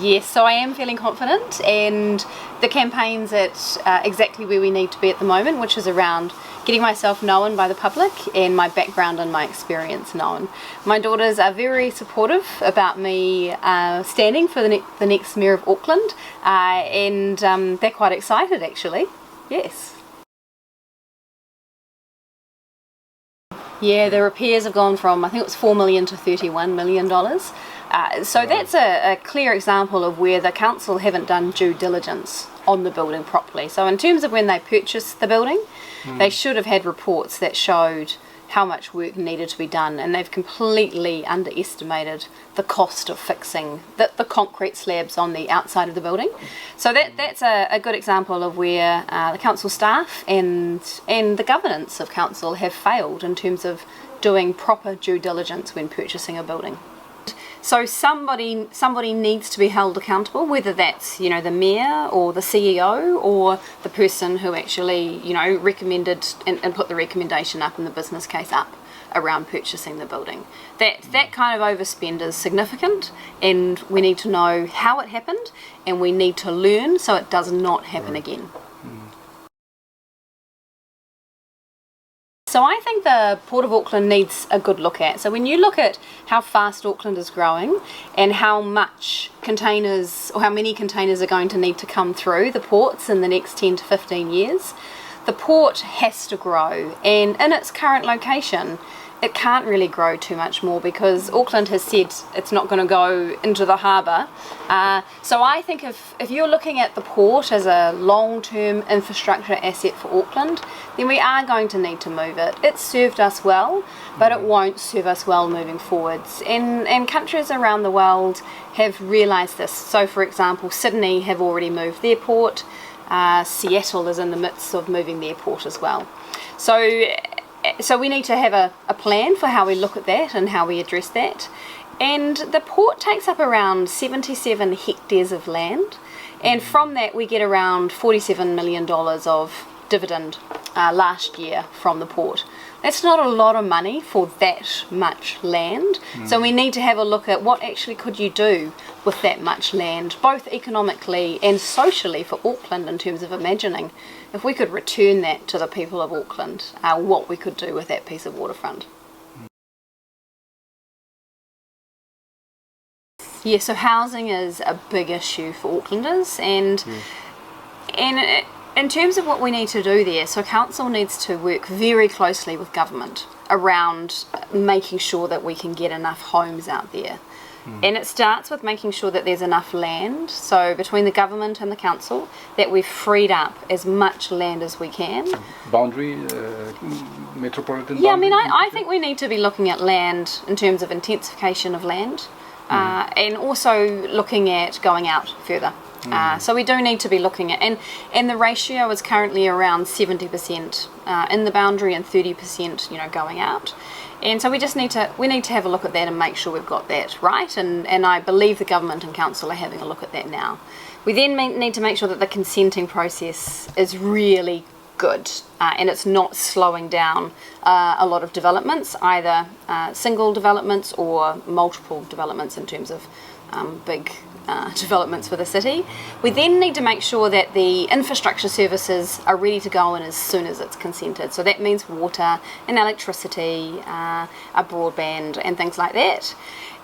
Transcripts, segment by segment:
Yes, so I am feeling confident, and the campaign's at exactly where we need to be at the moment, which is around getting myself known by the public and my background and my experience known. My daughters are very supportive about me standing for the next Mayor of Auckland, and they're quite excited actually, yes. Yeah, the repairs have gone from, I think it was $4 million to $31 million. So that's a clear example of where the council haven't done due diligence on the building properly. So in terms of when they purchased the building, they should have had reports that showed how much work needed to be done, and they've completely underestimated the cost of fixing the concrete slabs on the outside of the building. So that's a good example of where the council staff and the governance of council have failed in terms of doing proper due diligence when purchasing a building. So somebody needs to be held accountable, whether that's, you know, the mayor or the CEO or the person who actually, you know, recommended and put the recommendation up and the business case up around purchasing the building. That kind of overspend is significant, and we need to know how it happened, and we need to learn so it does not happen again. So I think the Port of Auckland needs a good look at. So when you look at how fast Auckland is growing and how much containers, or how many containers are going to need to come through the ports in the next 10 to 15 years, the port has to grow, and in its current location it can't really grow too much more because Auckland has said it's not going to go into the harbour. So I think if you're looking at the port as a long-term infrastructure asset for Auckland, then we are going to need to move it. It's served us well, but it won't serve us well moving forwards. And countries around the world have realised this. So for example, Sydney have already moved their port. Seattle is in the midst of moving their port as well. So we need to have a plan for how we look at that and how we address that. And the port takes up around 77 hectares of land, and from that we get around $47 million of dividend last year from the port. That's not a lot of money for that much land. So we need to have a look at what actually could you do with that much land, both economically and socially for Auckland, in terms of imagining if we could return that to the people of Auckland, what we could do with that piece of waterfront. Yeah, so housing is a big issue for Aucklanders, and in terms of what we need to do there, so council needs to work very closely with government around making sure that we can get enough homes out there. And it starts with making sure that there's enough land, so between the government and the council, that we've freed up as much land as we can. Boundary, metropolitan Yeah, boundary? I mean, I think we need to be looking at land in terms of intensification of land, and also looking at going out further. So we do need to be looking at, and the ratio is currently around 70% in the boundary and 30%, you know, going out. And so we need to have a look at that and make sure we've got that right, and I believe the government and council are having a look at that now. We then need to make sure that the consenting process is really good, and it's not slowing down a lot of developments, either single developments or multiple developments in terms of big developments for the city. We then need to make sure that the infrastructure services are ready to go in as soon as it's consented. So that means water and electricity, a broadband and things like that.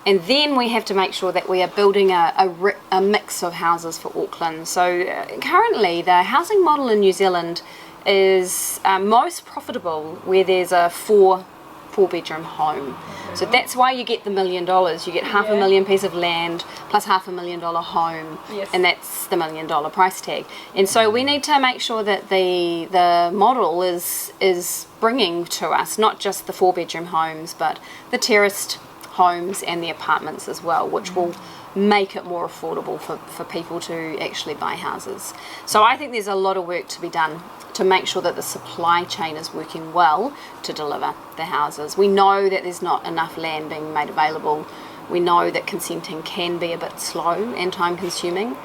And then we have to make sure that we are building a mix of houses for Auckland. So currently the housing model in New Zealand is most profitable where there's a four-bedroom home. So that's why you get the $1 million. You get $500,000 piece of land plus $500,000 home, and that's the $1 million price tag. And so we need to make sure that the model is bringing to us not just the 4-bedroom homes, but the terraced homes and the apartments as well, which will make it more affordable for people to actually buy houses. So I think there's a lot of work to be done to make sure that the supply chain is working well to deliver the houses. We know that there's not enough land being made available. We know that consenting can be a bit slow and time consuming.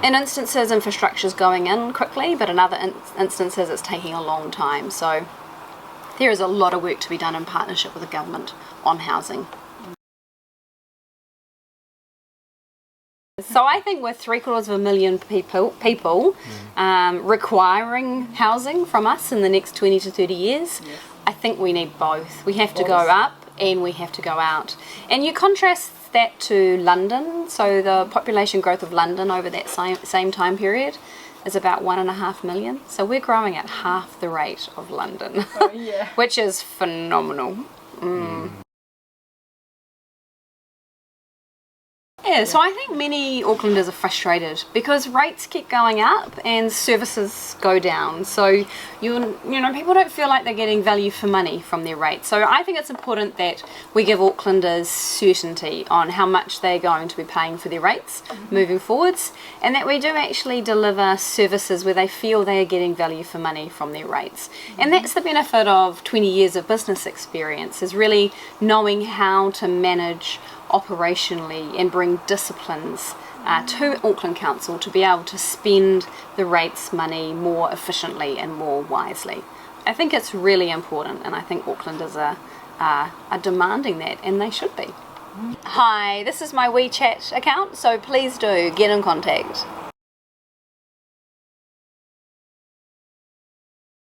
In instances, infrastructure's going in quickly, but in other instances it's taking a long time. So there is a lot of work to be done in partnership with the government on housing. So I think with 750,000 people requiring housing from us in the next 20 to 30 years, I think we need both. We have to go up and we have to go out. And you contrast that to London, so the population growth of London over that same time period is about 1.5 million. So we're growing at half the rate of London, which is phenomenal. Yeah, so I think many Aucklanders are frustrated because rates keep going up and services go down. So you know people don't feel like they're getting value for money from their rates. So I think it's important that we give Aucklanders certainty on how much they're going to be paying for their rates moving forwards, and that we do actually deliver services where they feel they are getting value for money from their rates. And that's the benefit of 20 years of business experience, is really knowing how to manage operationally and bring disciplines to Auckland Council to be able to spend the rates money more efficiently and more wisely. I think it's really important, and I think Aucklanders are demanding that, and they should be. Hi, this is my WeChat account, so please do get in contact.